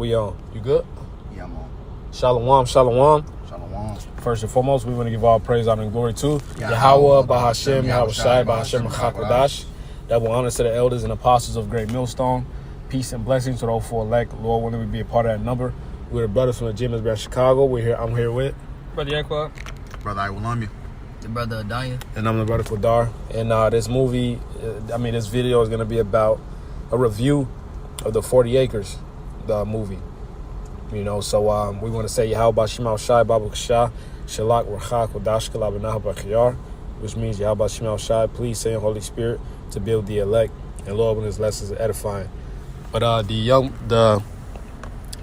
We on. You good? Yeah, I'm on. Shalom, shalom. Shalom. First and foremost, we want to give all praise, honor, and glory to Yahweh, Bahashem, Yahweh Shai, Bahashem, Chakodash. Double honor to the elders and apostles of Great Millstone. Peace and blessings to those four elect. Lord, when we be a part of that number. We're the brothers from the Jimmins, Chicago. I'm here with Brother Acre. Brother Iwalami. The brother Adanya. And I'm the brother Kodar. And this video is going to be about a review of the 40 Acres, the movie. You know, so we want to say Yahweh Shema Shai Babu Kasha Shalak Warcha Kodash Kalabanaha Bakhyar, which means Yahweh Shema Shai, please send Holy Spirit to build the elect, and Lord, when his lessons are edifying. But the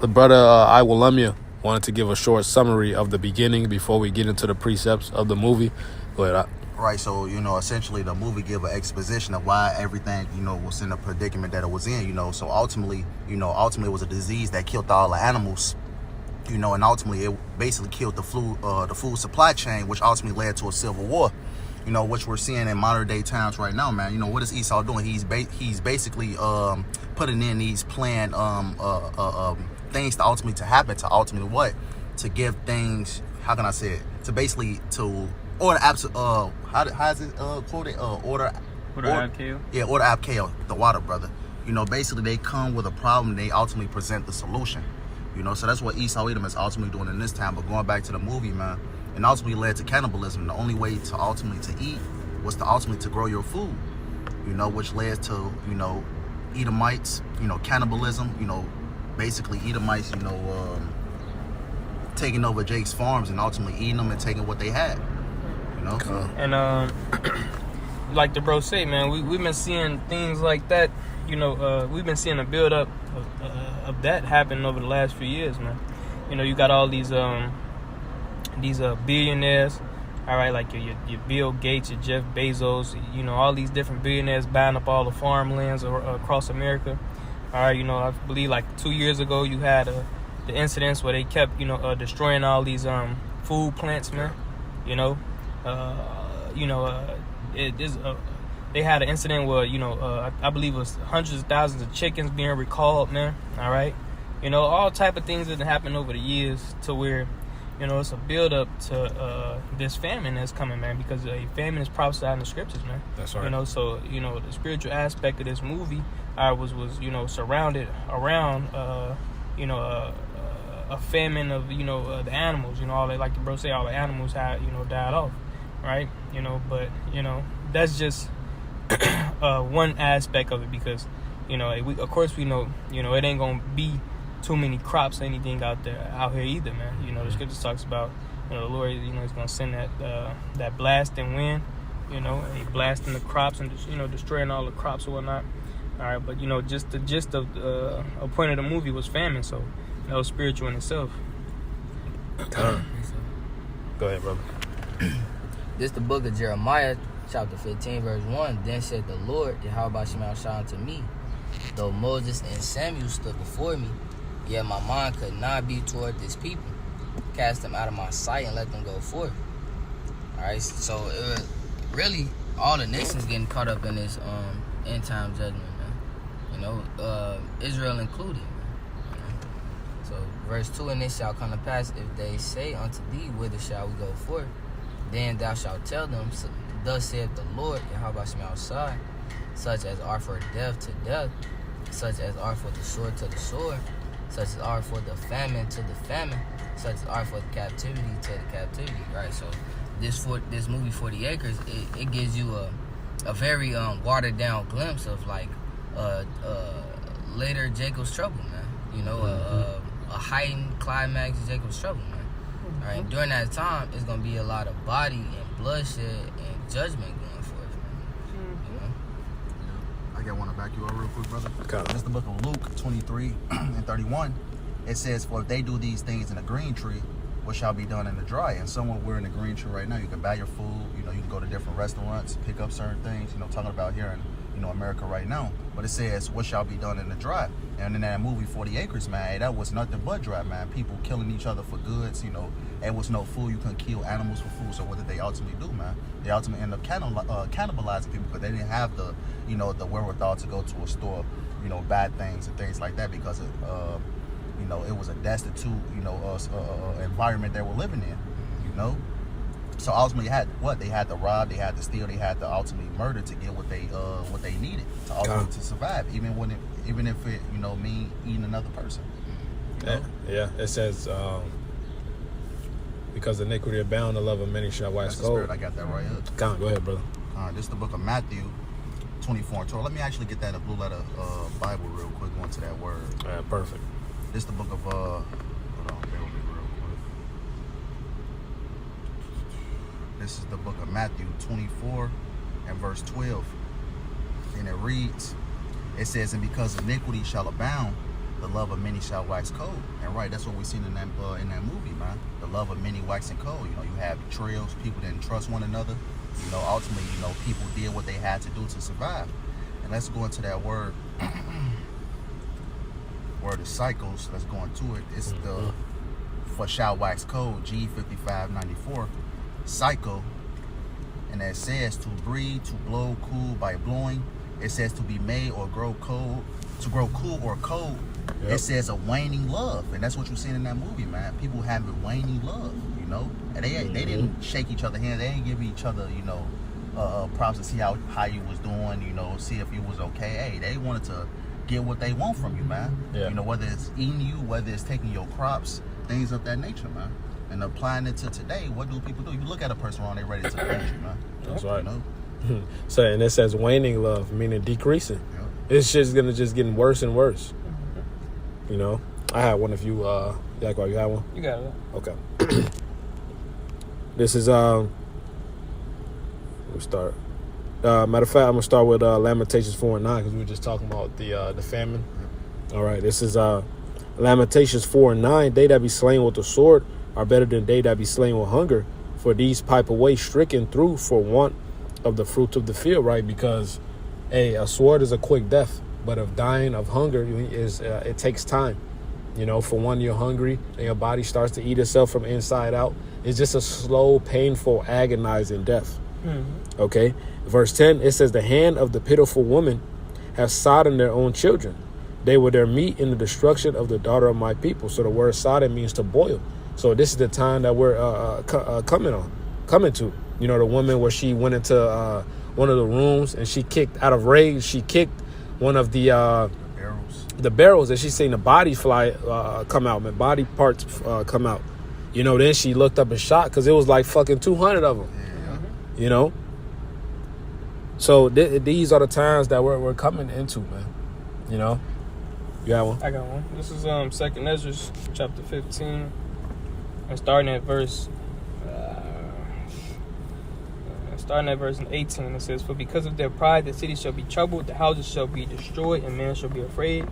brother Iwalami wanted to give a short summary of the beginning before we get into the precepts of the movie. Go ahead. Right, so, essentially the movie give an exposition of why everything, was in the predicament that it was in, So ultimately it was a disease that killed all the animals, and ultimately it basically killed the food supply chain, which ultimately led to a civil war, which we're seeing in modern day times right now, man. What is Esau doing? He's basically putting in these planned things to ultimately what? To give things, how can I say it? To basically order how is it quoted? Order Abkeo? Yeah, order Abkeo, the water brother. Basically they come with a problem, they ultimately present the solution. So that's what Esau Edom is ultimately doing in this time. But going back to the movie, man, and ultimately led to cannibalism. The only way to ultimately to eat was to ultimately to grow your food, which led to, Edomites, cannibalism, basically Edomites, taking over Jake's farms and ultimately eating them and taking what they had. And like the bro say, man, we've been seeing things like that. We've been seeing a build up of that happen over the last few years, man. You got all these billionaires, all right, like your Bill Gates, your Jeff Bezos, all these different billionaires buying up all the farmlands across America. All right, I believe like 2 years ago you had the incidents where they kept destroying all these food plants, man. They had an incident where I believe it was hundreds of thousands of chickens being recalled, man. All right, all type of things that happened over the years to where it's a build up to this famine that's coming, man, because a famine is prophesied in the scriptures, man. That's right. So the spiritual aspect of this movie was surrounded around a famine of the animals, all they like the bro say, all the animals had died off, right? But that's just one aspect of it, because of course we know it ain't gonna be too many crops or anything out here either, man. The scripture talks about the Lord, he's gonna send that blasting wind, a blasting the crops and destroying all the crops or whatnot. All right, but just the gist of a point of the movie was famine, so that was spiritual in itself. Go ahead, brother. This the book of Jeremiah, chapter 15, verse 1. Then said the Lord, Yahweh Shema Shai unto me, though Moses and Samuel stood before me, yet my mind could not be toward this people. Cast them out of my sight and let them go forth. Alright, so it was really all the nations getting caught up in this end time judgment, man. Israel included. So verse 2, and it shall come to pass, if they say unto thee, whither shall we go forth? Then thou shalt tell them, thus saith the Lord, Yahweh Shema Shai, such as are for death to death, such as are for the sword to the sword, such as are for the famine to the famine, such as are for the captivity to the captivity. Right. So this movie 40 Acres, it gives you a very watered down glimpse of like later Jacob's trouble, man. A heightened climax of Jacob's trouble, man. All right. During that time, it's gonna be a lot of body and bloodshed and judgment going forth, man. I want to back you up real quick, brother. Okay. That's the book of Luke 23 and 31. It says, for if they do these things in a green tree, what shall be done in the dry? And someone, we're in the green tree right now. You can buy your food, you can go to different restaurants, pick up certain things, talking about here in America right now. But it says, what shall be done in the dry? And in that movie 40 Acres, man, hey, that was nothing but dry, man. People killing each other for goods, there was no food. You couldn't kill animals for food. So what did they ultimately do, man? They ultimately end up cannibalizing people because they didn't have the wherewithal to go to a store, buy things and things like that because of You know, it was a destitute, you know, environment they were living in. You know, so ultimately, they had to rob, they had to steal, they had to ultimately murder to get what they needed to ultimately to survive, even if it, you know, mean eating another person. You know? Yeah, it says because iniquity abound, the love of many shall wax cold. I got that right here. Go ahead, brother. This is the book of Matthew 24 and 12. Let me actually get that in a blue letter Bible real quick, going to that word. All right, perfect. This is the book of hold on, bear with me real quick. This is the book of Matthew 24 and verse 12. And it reads, it says, and because iniquity shall abound, the love of many shall wax cold. And right, that's what we seen in that movie, man. The love of many waxing cold. You know, you have betrayals, people didn't trust one another. You know, ultimately, you know, people did what they had to do to survive. And let's go into that word. Word of cycles. Let's go into it. It's the for shall wax cold, G5594. Cycle. And that says to breathe, to blow, cool by blowing. It says to be made or grow cold, to grow cool or cold. Yep. It says a waning love, and that's what you're seeing in that movie, man. People having waning love, you know, and they didn't shake each other hands. They didn't give each other, you know, props to see how you was doing, you know, see if you was okay. Hey, they wanted to get what they want from you, man. Yeah. You know, whether it's eating you, whether it's taking your crops, things of that nature, man. And applying it to today, what do people do? You look at a person wrong, they ready to finish you, man. That's right. You know? So, and it says waning love, meaning decreasing. Yep. It's just gonna getting worse and worse. You know, I had one. If you, Yakwa, you had one? You got it. Okay. This is we'll start. Matter of fact, I'm gonna start with Lamentations 4:9 because we were just talking about the famine. All right, this is Lamentations 4:9. They that be slain with the sword are better than they that be slain with hunger, for these pipe away stricken through for want of the fruits of the field. Right, because a sword is a quick death, but of dying of hunger is it takes time. You know, for one, you're hungry and your body starts to eat itself from inside out. It's just a slow, painful, agonizing death. Mm-hmm. Okay. Verse 10, it says, the hand of the pitiful woman have sodden their own children. They were their meat in the destruction of the daughter of my people. So the word sodden means to boil. So this is the time that we're coming to. You know, the woman where she went into one of the rooms and she kicked out of rage. She kicked one of the barrels, and she seen the body fly come out, man, body parts come out. You know, then she looked up and shot because it was like fucking 200 of them. Yeah. You know, so these are the times that we're coming into, man. You know, you got one? I got one. This is 2nd Ezra chapter 15, and starting at verse 18, it says, for because of their pride the city shall be troubled, the houses shall be destroyed, and man shall be afraid.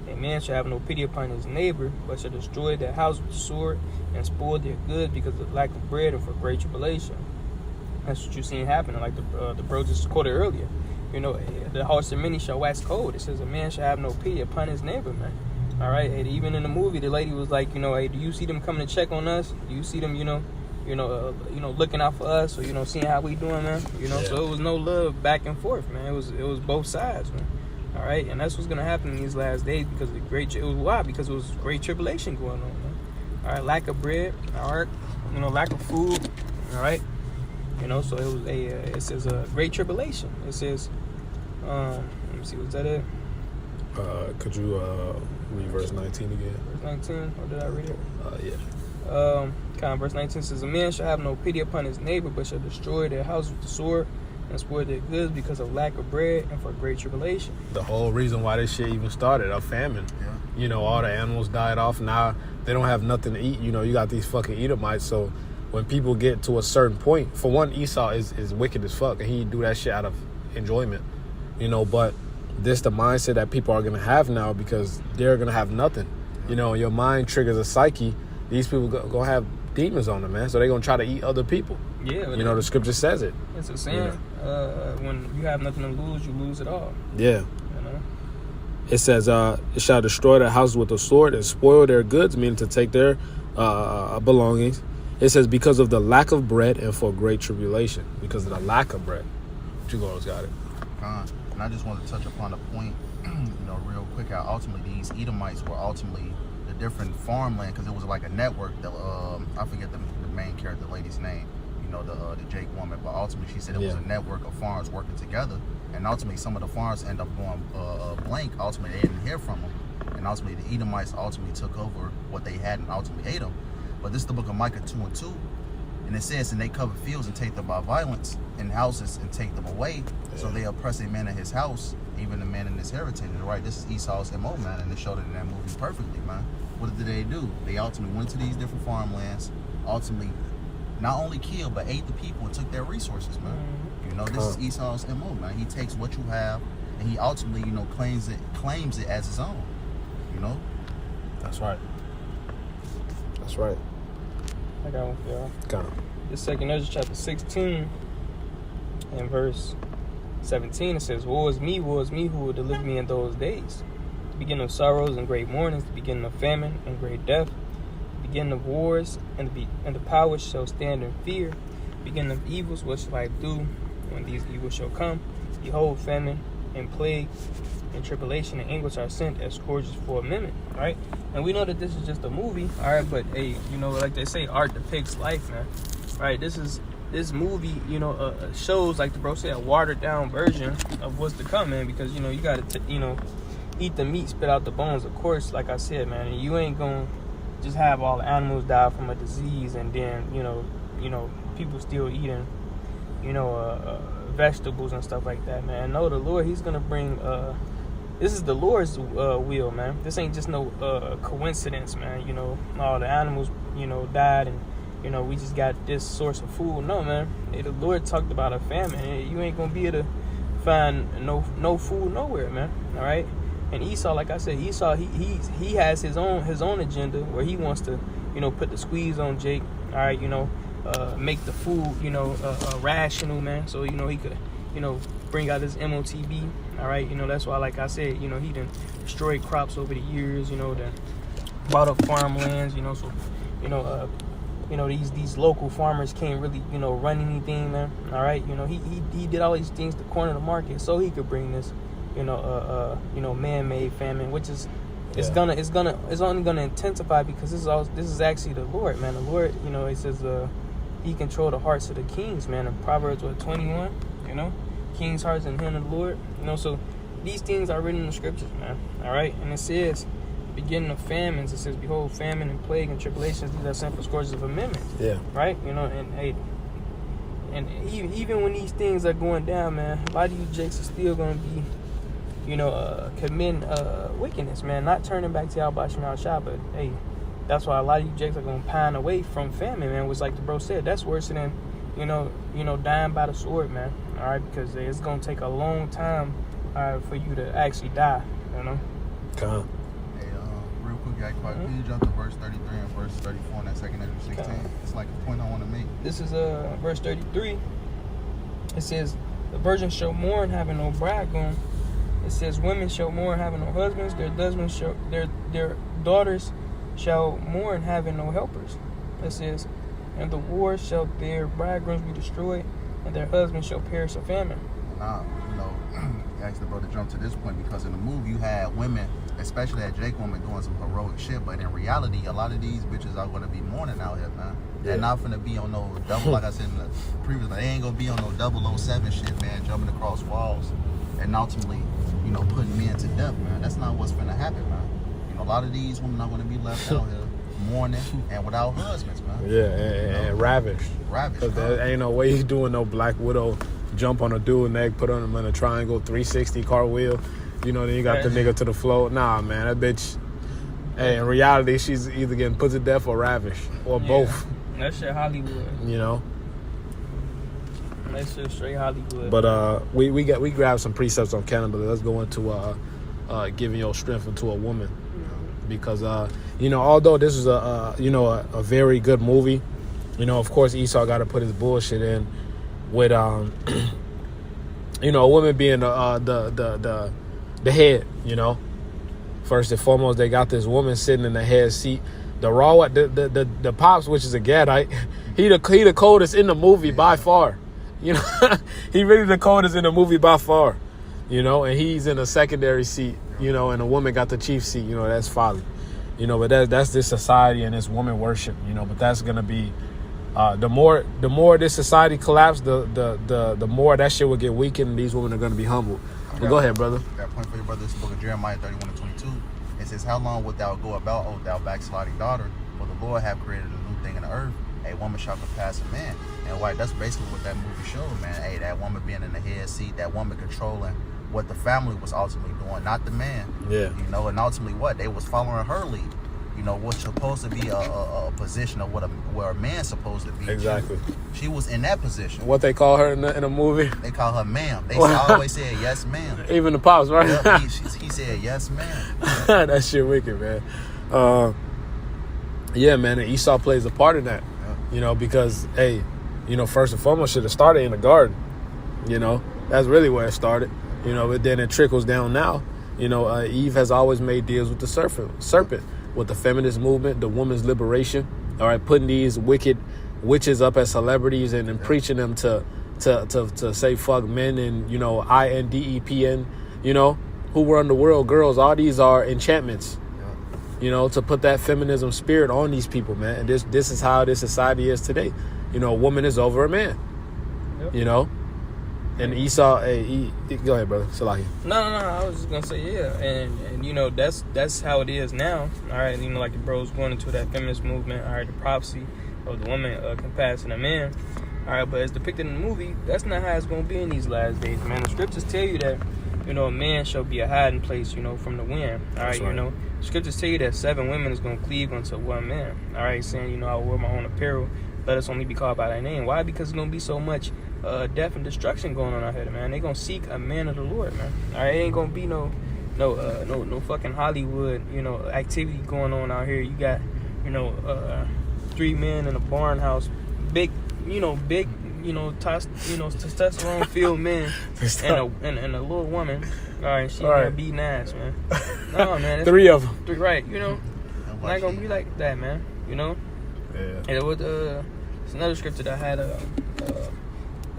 And man shall have no pity upon his neighbor, but shall destroy their house with the sword and spoil their goods because of lack of bread and for great tribulation. That's what you're seeing happening, like the bro just quoted earlier. You know, the hearts of many shall wax cold. It says a man shall have no pity upon his neighbor, man. All right, and even in the movie, the lady was like, you know, hey, do you see them coming to check on us? Do you see them, looking out for us, or seeing how we doing, man. So it was no love back and forth, man. It was both sides, man. All right, and that's what's gonna happen in these last days because of because it was great tribulation going on, man. All right, lack of bread, all right, lack of food, all right. So it was it says a great tribulation. It says, let me see, was that it? Could you read verse 19 again? Verse 19, or did I read it? Yeah. Verse 19 says, a man shall have no pity upon his neighbor, but shall destroy their house with the sword and spoil their goods because of lack of bread and for great tribulation. The whole reason why this shit even started, a famine. Yeah. All the animals died off. Now they don't have nothing to eat. You got these fucking Edomites. So when people get to a certain point, for one, Esau is wicked as fuck, and he do that shit out of enjoyment. But this the mindset that people are going to have now because they're going to have nothing. Your mind triggers a psyche. These people going to have demons on them, man. So they're going to try to eat other people. Yeah. The scripture says it. It's a saying. When you have nothing to lose, you lose it all. Yeah. It says, it shall destroy their houses with a sword and spoil their goods, meaning to take their belongings. It says, because of the lack of bread and for great tribulation. Because of the lack of bread. What you guys got it? And I just want to touch upon a point, real quick, how ultimately these Edomites were ultimately the different farmland because it was like a network. That I forget the main character lady's name. You know, the Jake woman, but ultimately she said it was a network of farms working together, and ultimately some of the farms end up going blank. Ultimately, they didn't hear from them, and ultimately the Edomites ultimately took over what they had and ultimately ate them. But this is the book of Micah 2:2. And it says, and they cover fields and take them by violence, and houses and take them away. Yeah. So they oppress a man in his house, even the man in his heritage. Right? This is Esau's MO, man, and they showed it in that movie perfectly, man. What did they do? They ultimately went to these different farmlands, ultimately not only killed, but ate the people and took their resources, man. Mm-hmm. You know, this is Esau's MO, man. He takes what you have, and he ultimately, you know, claims it as his own. You know? That's right. That's right. I got one for y'all. Got it. The second Ezra chapter 16 and verse 17, it says, woe is me who will deliver me in those days. The beginning of sorrows and great mournings, the beginning of famine and great death, the beginning of wars, and the powers shall stand in fear. The beginning of evils, what shall I do when these evils shall come? Behold, famine and plague and tribulation and anguish are sent as scourges for a minute, right? And we know that this is just a movie, all right, but hey, you know, like they say, art depicts life, man, right? This movie, you know, shows, like the bro said, a watered down version of what's to come, man, because, you know, you gotta you know, eat the meat, spit out the bones, of course, like I said, man, and you ain't gonna just have all the animals die from a disease and then, you know, people still eating, you know, vegetables and stuff like that, man. No, the Lord, he's gonna bring this is the Lord's will, man. This ain't just no coincidence, man. You know, all the animals, you know, died, and you know, we just got this source of food. No, man. Hey, the Lord talked about a famine. Hey, you ain't gonna be able to find no food nowhere, man. All right. And Esau, like I said, Esau, he has his own agenda where he wants to, you know, put the squeeze on Jake. All right, you know, make the food, you know, rational, man. So, you know, he could, you know, bring out his MOTB. All right, you know, that's why, like I said, you know, he done destroyed crops over the years, you know, then bought up farmlands, you know, so, you know, these local farmers can't really, you know, run anything, man. All right, you know, he did all these things to corner the market so he could bring this, you know, man-made famine, which is it's only gonna intensify because this is actually the Lord, man. The Lord, you know, it says he controlled the hearts of the kings, man. In Proverbs 21, you know, king's hearts in the hand of the Lord, you know. So these things are written in the scriptures, man. All right, and it says, beginning of famines, it says, behold, famine and plague and tribulations, these are sent for scourges of amendments. Yeah. Right, you know, and hey, and even when these things are going down, man, a lot of you jakes are still gonna be, you know, committing wickedness, man, not turning back to Yahweh Shema Shah, but hey, that's why a lot of you jakes are gonna pine away from famine, man. Which, like the bro said, that's worse than, you know, dying by the sword, man. All right, because it's gonna take a long time for you to actually die, you know. Come. Hey, real quick, can you jump to verse 33 and verse 34 in that second Ezra 16? It's like a point I want to make. This is verse 33. It says, the virgin shall mourn, having no bridegroom. It says, women shall mourn, having no husbands. Their husbands shall, their daughters shall mourn, having no helpers. It says, and the wars shall their bridegrooms be destroyed, and their husbands shall perish of famine. Now, you know, you asked the brother to jump to this point because in the movie you had women, especially that Jake woman, doing some heroic shit, but in reality, a lot of these bitches are going to be mourning out here, man. They're not going to be on no double, like I said in the previous, they ain't going to be on no 007 shit, man, jumping across walls and ultimately, you know, putting men to death, man. That's not what's going to happen, man. You know, a lot of these women are going to be left out here mourning and without husbands, man. Yeah, and ravished. Because there ain't no way he's doing no Black Widow jump on a dude neck, put on him in a triangle, 360 cartwheel. You know, then you got the nigga to the floor. Nah, man, that bitch. Hey, in reality, she's either getting put to death or ravished, or both. That shit Hollywood. You know. That shit straight Hollywood. But we grabbed some precepts on Canada. Let's go into giving your strength into a woman, because you know, although this is a very good movie, you know, of course Esau got to put his bullshit in with you know, a woman being the head. You know, first and foremost, they got this woman sitting in the head seat. The pops, which is a Gadite, he the coldest in the movie by far. You know, he really the coldest in the movie by far. You know, and he's in a secondary seat. You know, and the woman got the chief seat. You know, that's folly. You know, but that's this society and this woman worship. You know, but that's gonna be the more this society collapses, the more that shit will get weakened. And these women are gonna be humbled. But go ahead, brother. Got a point for your brother. This is the book of Jeremiah 31:22. It says, "How long wilt thou go about, O thou backsliding daughter? For the Lord hath created a new thing in the earth. A woman shall compass a man." And why? That's basically what that movie showed, man. Hey, that woman being in the head seat, that woman controlling what the family was ultimately doing, not the man. Yeah. You know, and ultimately what? They was following her lead. You know, what's supposed to be a position of where a man's supposed to be. Exactly. She was in that position. What they call her in a movie? They call her ma'am. They always said yes, ma'am. Even the pops, right? Yep, he said yes, ma'am. That shit wicked, man. Yeah, man. And Esau plays a part in that. You know, because hey, you know, first and foremost, should have started in the garden. You know, that's really where it started. You know, but then it trickles down now. You know, Eve has always made deals with the serpent, with the feminist movement, the woman's liberation. All right, putting these wicked witches up as celebrities and preaching them to say fuck men and, you know, INDEPN, you know, who run the world, girls. All these are enchantments. You know, to put that feminism spirit on these people, man. And this is how this society is today. You know, a woman is over a man. Yep. You know? And Esau, go ahead, brother. Salaki. No. I was just gonna say, yeah, and you know that's how it is now. All right, you know, like the bros going into that feminist movement. All right, the prophecy of the woman compassing a man. All right, but as depicted in the movie, that's not how it's gonna be in these last days, man. The scriptures tell you that, you know, a man shall be a hiding place, you know, from the wind. All right, you know, scriptures tell you that 7 women is gonna cleave unto 1 man. All right, saying, you know, I will wear my own apparel. Let us only be called by thy name. Why? Because it's gonna be so much death and destruction going on out here, man. They gonna seek a man of the Lord, man. All right, it ain't gonna be no fucking Hollywood, you know, activity going on out here. You got, you know, 3 men in a barn house, big, testosterone filled men, and a little woman. All right, she gonna beating ass, man. No, man, 3 of them. 3, right? You know, not gonna be like that, man. You know. Yeah. And it's another scripture that I had.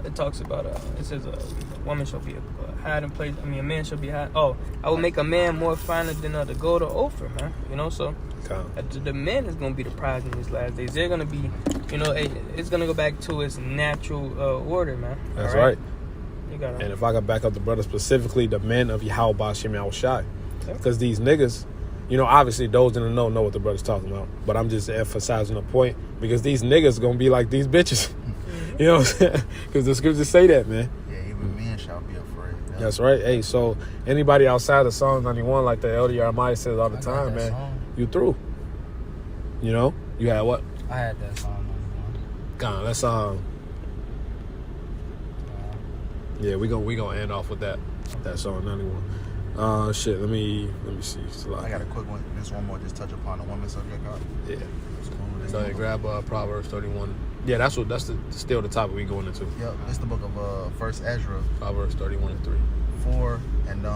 It talks about. It says a woman shall be a hiding place. I mean, a man shall be hide. Oh, I will make a man more finer than the gold or Ophir, man. You know, so the man is gonna be the prize in these last days. They're gonna be, you know, it's gonna go back to its natural order, man. That's right. You gotta. And if I could back up the brother, specifically the men of Yahweh Shem Shai, because these niggas. You know, obviously, those in the know what the brother's talking about. But I'm just emphasizing the point because these niggas going to be like these bitches. You know what I'm saying? Because the scriptures say that, man. Yeah, even men shall be afraid. Yeah. That's right. Hey, so anybody outside of Psalm 91, like the Elder Jeremiah says all the time, man, you through. You know? You had what? I had that Psalm 91. God, let's, yeah, we gonna end off with that Psalm 91. Shit. Let me see. I got a quick one. This one more. Just touch upon the women's subject. Yeah. So grab Proverbs 31. Yeah, that's still the topic we going into. Yep. It's the book of First Ezra. Proverbs 31:3. 4 and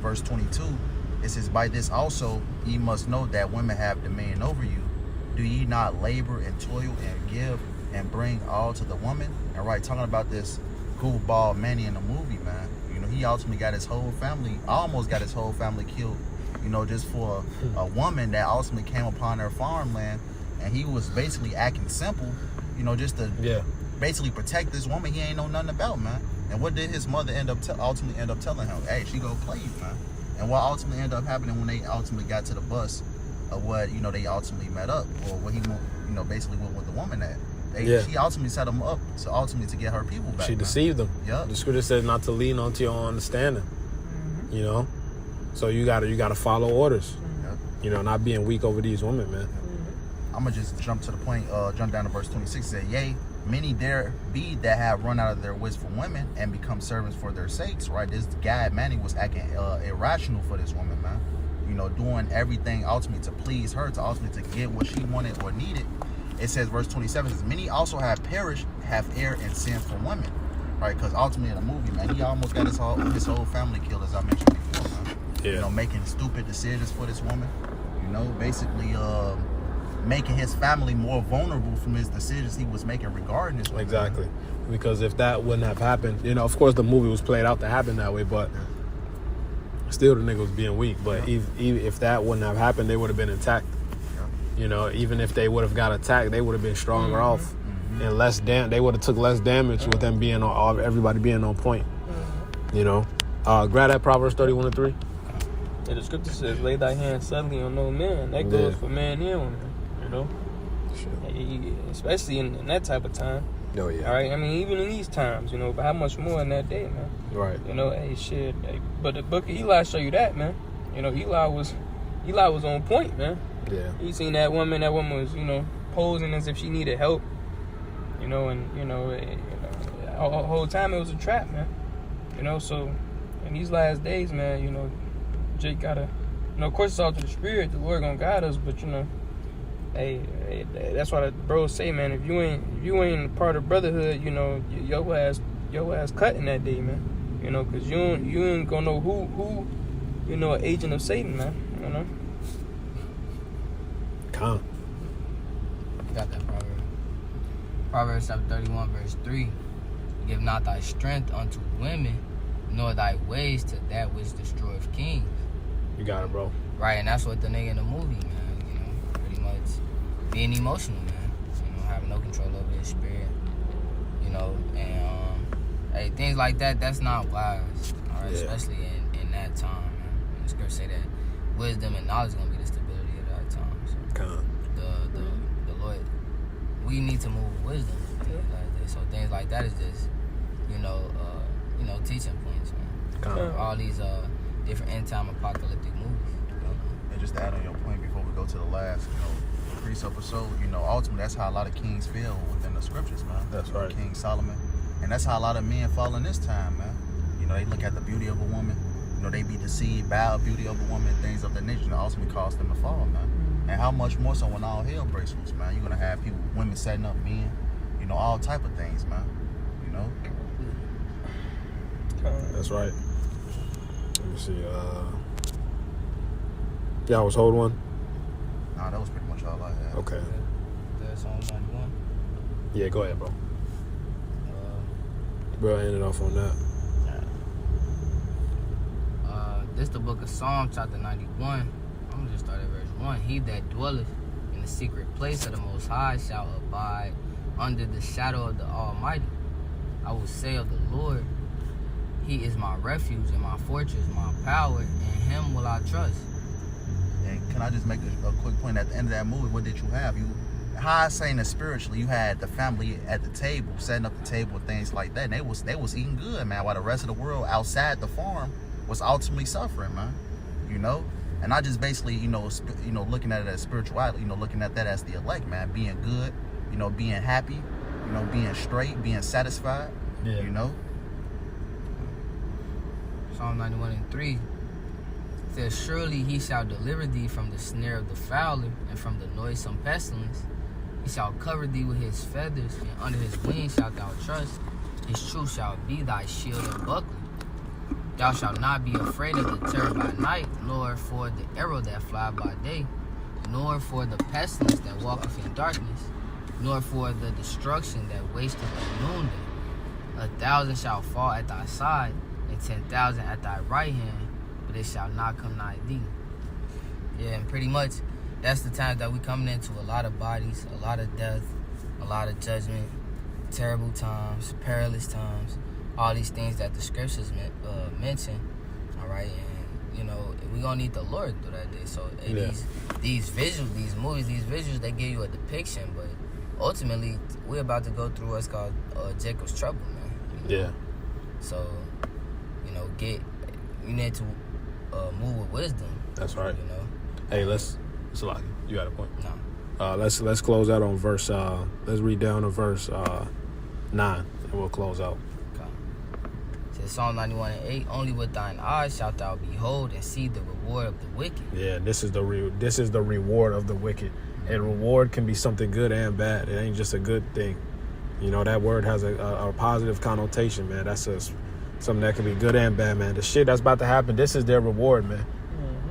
verse 22. It says, "By this also ye must know that women have dominion over you. Do ye not labor and toil and give and bring all to the woman?" And right, talking about this goofball Manny in the movie, man. You know, he ultimately got his whole family, almost got his whole family killed, you know, just for a woman that ultimately came upon their farmland. And he was basically acting simple, you know, just to basically protect this woman he ain't know nothing about, man. And what did his mother ultimately end up telling him? Hey, she go play you, man. And what ultimately ended up happening when they ultimately got to the bus of what, you know, they ultimately met up, or what he, you know, basically went with the woman at. She ultimately set him up to get her people back. She deceived them. Yeah. The scripture says not to lean onto your own understanding. Mm-hmm. You know, so you gotta follow orders. Yep. You know, not being weak over these women, man. I'm gonna just jump to the point. Jump down to verse 26. It said, "Yea, many there be that have run out of their wits for women and become servants for their sakes." Right. This guy Manny was acting irrational for this woman, man. You know, doing everything ultimately to please her, to ultimately to get what she wanted or needed. It says, verse 27 says, "Many also have perished, have erred and sinned for women." Right, because ultimately in the movie, man, he almost got his whole family killed, as I mentioned before, man. Yeah. You know, making stupid decisions for this woman. You know, basically making his family more vulnerable from his decisions he was making regarding this woman. Exactly. Because if that wouldn't have happened, you know, of course the movie was played out to happen that way, but Still, the nigga was being weak. But if that wouldn't have happened, they would have been intact. You know, even if they would have got attacked, they would have been stronger off, and less they would have took less damage with them being on everybody being on point. You know, grab that Proverbs 31:3. Yeah, the scripture says, "Lay thy hand suddenly on no man." That goes for man and woman. You know, especially in that type of time. Oh yeah. All right. I mean, even in these times, you know, but how much more in that day, man? Right. You know, hey, shit. Hey, but the book of Eli show you that, man. You know, Eli was on point, man. Yeah. You seen that woman was, you know, posing as if she needed help. You know, and the whole time it was a trap, man. You know, so in these last days, man, you know, Jake gotta, you know, of course it's all to the Spirit. The Lord gonna guide us, but you know, hey, that's why the bros say, man, if you ain't part of brotherhood, you know, your ass cutting that day, man. You know, cause you ain't gonna know who, you know, an agent of Satan, man. You know. Come. Got that proverb. Proverbs chapter 31, verse 3. Give not thy strength unto women, nor thy ways to that which destroyeth kings. You got it, bro. Right, and that's what the nigga in the movie, man, you know, pretty much being emotional, man. You know, having no control over his spirit. You know, and hey, things like that, that's not wise. All right, especially in that time, man. And the scripture say that wisdom and knowledge is gonna be the stability of that time. So the Lord, we need to move with wisdom. So things like that is just, you know, teaching points, man. All these different end time apocalyptic movies. And just to add on your point before we go to the last, precept or so, ultimately that's how a lot of kings feel within the scriptures, man. That's right. King Solomon. And that's how a lot of men fall in this time, man. They look at the beauty of a woman, they be deceived by the beauty of a woman, things of that nature, and ultimately cause them to fall, man. And how much more so when all hell breaks loose, man. You're gonna have people, women setting up men, all type of things, man. That's right. Let me see. Y'all was hold one? Nah, that was pretty much all I had. Okay. That's Psalm 91. Yeah, go ahead, bro. Bro, ended off on that. This the book of Psalm, chapter 91. I'm gonna just start at verse 1. He that dwelleth in the secret place of the Most High shall abide under the shadow of the Almighty. I will say of the Lord, He is my refuge and my fortress, my power, and Him will I trust. And can I just make a quick point? At the end of that movie, what did you have? How I saying that spiritually, you had the family at the table, setting up the table and things like that. And they was eating good, man, while the rest of the world outside the farm was ultimately suffering, man. And I just basically, looking at it as spirituality, looking at that as the elect, man, being good, being happy, being straight, being satisfied, Psalm 91:3 says, surely He shall deliver thee from the snare of the fowler and from the noisome pestilence. He shall cover thee with His feathers, and under His wings shalt thou trust. His truth shall be thy shield and buckler. Thou shalt not be afraid of the terror by night, nor for the arrow that fly by day, nor for the pestilence that walketh in darkness, nor for the destruction that wasteth at noonday. 1,000 shall fall at thy side, and 10,000 at thy right hand, but it shall not come nigh thee. Yeah, and pretty much that's the time that we coming into a lot of bodies, a lot of death, a lot of judgment, terrible times, perilous times, all these things that the scriptures mention. All right, and we're gonna need the Lord through that day. So these visuals, these movies, these visuals, they give you a depiction, but ultimately we're about to go through what's called Jacob's trouble, man. Yeah. So you need to move with wisdom. That's right. Hey, let's lock it. You got a point? No. Let's close out on verse. Let's read down to verse 9, and we'll close out. Says Psalm 91:8. Only with thine eyes shalt thou behold and see the reward of the wicked. Yeah, this is the reward of the wicked. And reward can be something good and bad. It ain't just a good thing. That word has a positive connotation, man. That's something that can be good and bad, man. The shit that's about to happen, this is their reward, man.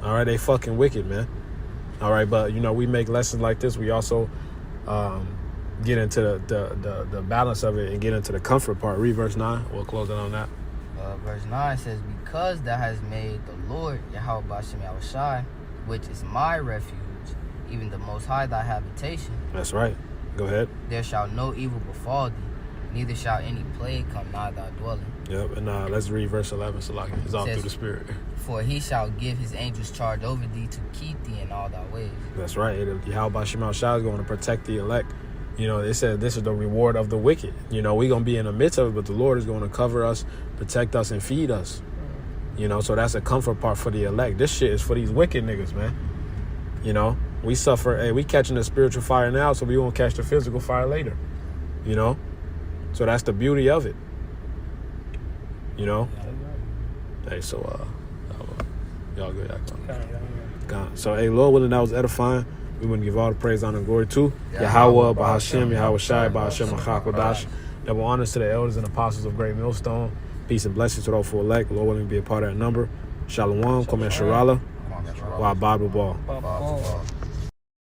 All right, they fucking wicked, man. All right, but we make lessons like this. We also get into the balance of it and get into the comfort part. Read verse 9. We'll close it on that. Verse 9 says, because thou hast made the Lord Yahweh Bashem Yahushai, which is my refuge, even the Most High thy habitation. That's right. Go ahead. There shall no evil befall thee, neither shall any plague come nigh thy dwelling. Yep. And let's read verse 11. Salaki. It's all through the Spirit. For he shall give his angels charge over thee to keep thee in all thy ways. That's right. Yahweh Shema Shah is going to protect the elect. You know, they said this is the reward of the wicked. You know, we're going to be in the midst of it, but the Lord is going to cover us, protect us, and feed us. You know, so that's a comfort part for the elect. This shit is for these wicked niggas, man. You know, we suffer. Hey, we catching the spiritual fire now, so we won't catch the physical fire later. You know? So that's the beauty of it. You know? Hey, so, y'all good. So, hey, Lord willing, that was edifying. We want to give all the praise, honor, and glory to Yahweh, Bahashem, Yahweh Shai, Bahashem, Achakodash. Double honors to the elders and apostles of Great Millstone. Peace and blessings to those for elect. Lord willing, be a part of that number. Shalom, Kwame Sharala, Wa Bible Ball.